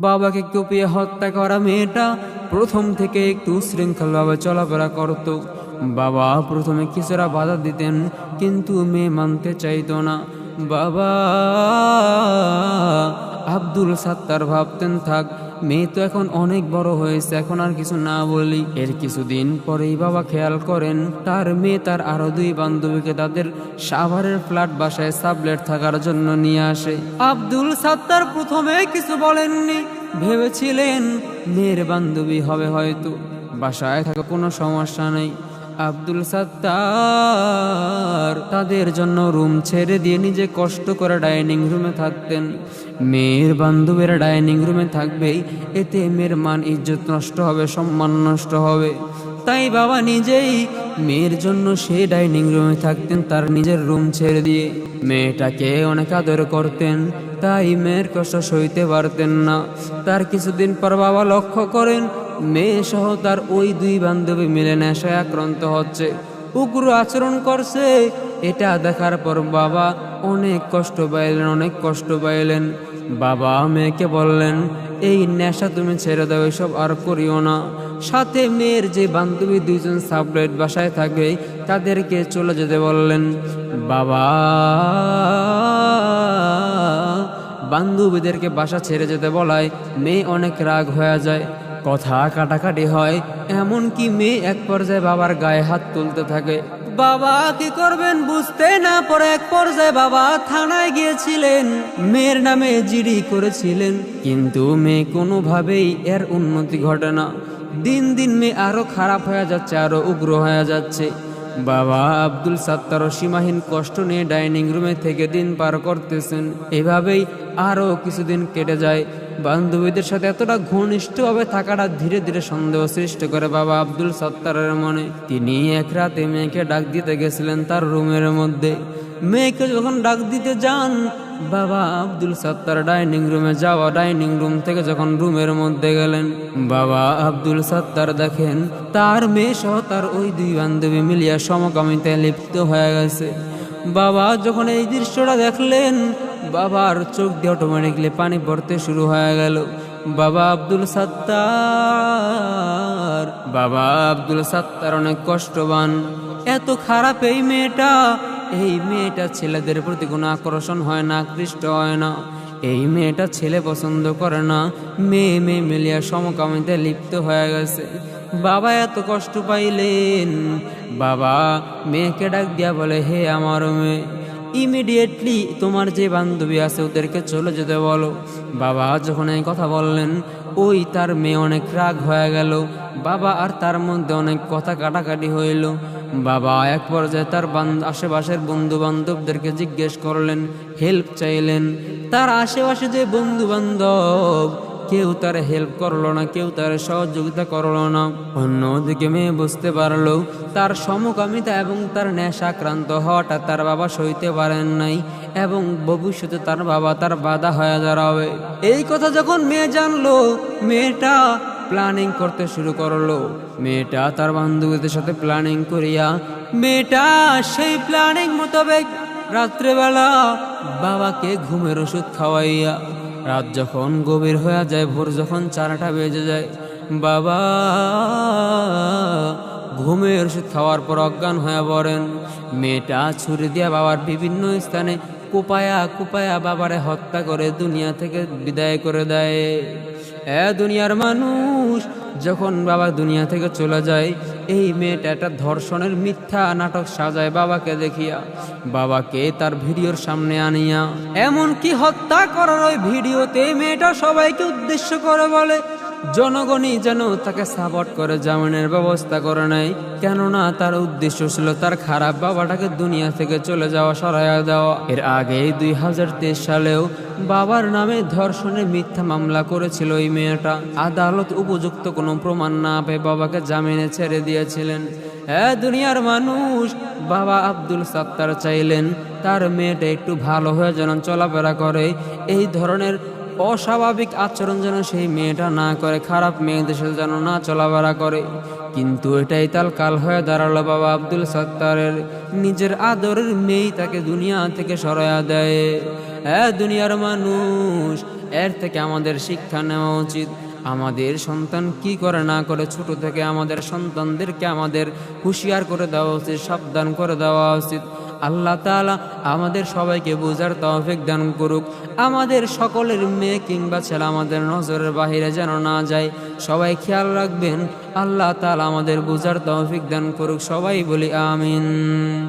বাবাকে কুপিয়ে হত্যা করা মেয়েটা প্রথম থেকে একটু শৃঙ্খলভাবে চলাফেরা করত। বাবা প্রথমে কিছুটা বাধা দিতেন, কিন্তু মেয়ে মানতে চাইতো না। বাবা আব্দুল সাত্তার ভাবতেন, থাক, মেয়ে তো এখন অনেক বড় হয়েছে, এখন আর কিছু না বলি। এর কিছুদিন পরেই বাবা খেয়াল করেন তার মেয়ে তার আরো দুই বান্ধবীকে তাদের সাভারের ফ্ল্যাট বাসায় সাবলেট থাকার জন্য নিয়ে আসে। আব্দুল সাত্তার প্রথমে কিছু বলেননি, ভেবেছিলেন মেয়ের বান্ধবী হবে, হয়তো বাসায় থাকা কোনো সমস্যা নেই। আব্দুল সাত্তার তাদের জন্য রুম ছেড়ে দিয়ে নিজে কষ্ট করে ডাইনিং রুমে থাকতেন। মেয়ের বান্ধবীরা ডাইনিং রুমে থাকবেই, এতে মেয়ের মান ইজ্জত নষ্ট হবে, সম্মান নষ্ট হবে। তাই বাবা নিজেই মেয়ের জন্য সে ডাইনিং রুমে থাকতেন, তার নিজের রুম ছেড়ে দিয়ে। মেয়েটাকে অনেক আদর করতেন, তাই মেয়ের কষ্ট সইতে পারতেন না। তার কিছুদিন পর বাবা লক্ষ্য করেন মেয়ে সহ তার ওই দুই বান্ধবী মিলে নেশায় আক্রান্ত হচ্ছে, উগ্র আচরণ করছে। এটা দেখার পর বাবা অনেক কষ্ট পাইলেন। বাবা মেয়েকে বললেন, এই নেশা তুমি ছেড়ে দাও, এসব আর করিও না। সাথে মেয়ের যে বান্ধবী দুইজন সাবলেট বাসায় থাকে তাদেরকে চলে যেতে বললেন। বাবা বান্ধবীদেরকে বাসা ছেড়ে যেতে বলায় মেয়ে অনেক রাগ হয়ে যায়, কথা কাটাকাটি হয়। এমনকি মেয়ে এক পর্যায়ে বাবার গায়ে হাত তুলতে থাকে। বাবা কি করবেন বুঝতে না পারে এক পর্যায়ে বাবা থানায় গিয়েছিলেন, মেয়ের নামে জিডি করেছিলেন, কিন্তু মেয়ে কোনোভাবেই এর উন্নতি ঘটে না। দিন দিন মেয়ে আরো খারাপ হয়ে যাচ্ছে, আরো উগ্র হয়ে যাচ্ছে। বাবা আব্দুল সাত্তারও সীমাহীন কষ্ট নিয়ে ডাইনিং রুমে থেকে দিন পার করতেছেন। এভাবেই আরো কিছুদিন কেটে যায়। বান্ধবীদের সাথে এতটা ঘনিষ্ঠভাবে থাকাটা ধীরে ধীরে সন্দেহ সৃষ্টি করে বাবা আব্দুল সাত্তারের মনে। তিনি এক রাতে মেয়েকে ডাক দিতে গেছিলেন তার রুমের মধ্যে। মেয়েকে যখন ডাক দিতে যান, বাবা আব্দুল সাত্তার ডাইনিং রুম থেকে যখন রুমের মধ্যে গেলেন, বাবা আব্দুল সাত্তার দেখেন তার মেয়ে সহ তার ওই দুই বান্ধবী মিলিয়া সমকামিতায় লিপ্ত হয়ে গেছে। বাবা যখন এই দৃশ্যটা দেখলেন, বাবার চোখ দিয়ে অটোমেটিকলি পানি পড়তে শুরু হয়ে গেল। বাবা আব্দুল সাত্তার অনেক কষ্টবান। এত খারাপ এই মেয়েটা ছেলেদের প্রতি কোনো আকর্ষণ হয় না, আকৃষ্ট হয় না। এই মেয়েটা ছেলে পছন্দ করে না, মেয়ে মিলিয়া সমকামিতায় লিপ্ত হয়ে গেছে। বাবা এত কষ্ট পাইলেন, বাবা মেয়েকে ডাক দিয়া বলে, হে আমার মেয়ে, ইমিডিয়েটলি তোমার যে বান্ধবী আছে ওদেরকে চলে যেতে বলো। বাবা যখন এই কথা বললেন, ওই তার মেয়ে অনেক রাগ হয়ে গেল। বাবা আর তার মধ্যে অনেক কথা কাটাকাটি হইল। বাবা এক পর্যায়ে তার আশেপাশের বন্ধু বান্ধবদেরকে জিজ্ঞেস করলেন, হেল্প চাইলেন। তার আশেপাশে যে বন্ধু বান্ধব কেউ তার হেল্প করলো না, কেউ তার সহযোগিতা করলো না। অন্যদিকে মেয়ে বুঝতে পারলো তার সমকামিতা এবং তার নেশাক্রান্ত হওয়াটা তার বাবা সইতে পারেন নাই, এবং ভবিষ্যতে তার বাবা তার বাধা হয়ে দাঁড়াবে। এই কথা যখন মেয়ে জানলো, মেয়েটা প্ল্যানিং করতে শুরু করলো। মেয়েটা তার বান্ধবীদের সাথে প্ল্যানিং করিয়া মেয়েটা সেই প্ল্যানিং মোতাবেক রাত্রেবেলা বাবাকে ঘুমের ওষুধ খাওয়াইয়া, রাত যখন গভীর হয়ে যায়, ভোর যখন 4টা বেজে যায়, বাবা ঘুমের ওষুধ খাওয়ার পর অজ্ঞান হয়ে পড়েন। মেয়েটা ছুরি দিয়া বাবার বিভিন্ন স্থানে কুপায়া বাবারে হত্যা করে দুনিয়া থেকে বিদায় করে দেয়। দুনিয়ার মানুষ যখন বাবা দুনিয়া থেকে চলে যায়, এই মেয়েটা একটা ধর্ষণের মিথ্যা নাটক সাজায় বাবাকে দেখিয়া, বাবাকে তার ভিডিওর সামনে আনিয়া। এমনকি হত্যা করার ওই ভিডিওতে মেয়েটা সবাইকে উদ্দেশ্য করে বলে, জনগণই যেন তাকে সাপোর্ট করে জামিনের ব্যবস্থা করে নেয়, কেননা তার উদ্দেশ্য ছিল তার খারাপ বাবাটাকে দুনিয়া থেকে চলে যাওয়া, সরাইয়া দেওয়া। এর আগে 2023 সালেও বাবার নামে ধর্ষণের মিথ্যা মামলা করেছিল এই মেয়েটা। আদালত উপযুক্ত কোনো প্রমাণ না পেয়ে বাবাকে জামিনে ছেড়ে দিয়েছিলেন। দুনিয়ার মানুষ, বাবা আব্দুল সাত্তার চাইলেন তার মেয়েটা একটু ভালো হয়ে যেন চলাফেরা করে, এই ধরনের অস্বাভাবিক আচরণ যেন সেই মেয়েটা না করে, খারাপ মেয়েদের সাথে যেন না চলাফেরা করে। কিন্তু এটাই তাল কাল হয়ে দাঁড়ালো বাবা আব্দুল সাত্তারের। নিজের আদরের মেয়ে তাকে দুনিয়া থেকে সরাইয়া দেয়। দুনিয়ার মানুষ, এর থেকে আমাদের শিক্ষা নেওয়া উচিত। আমাদের সন্তান কি করে না করে ছোট থেকে আমাদের সন্তানদেরকে আমাদের হুঁশিয়ার করে দেওয়া উচিত, সাবধান করে দেওয়া উচিত। আল্লাহ তাআলা আমাদের সবাইকে বুঝার তৌফিক দান করুক। আমাদের সকলের মেয়ে কিংবা ছেলে আমাদের নজরের বাহিরে যেন না যায়, সবাই খেয়াল রাখবেন। আল্লাহ তাআলা আমাদের বুঝার তৌফিক দান করুক। সবাই বলি আমিন।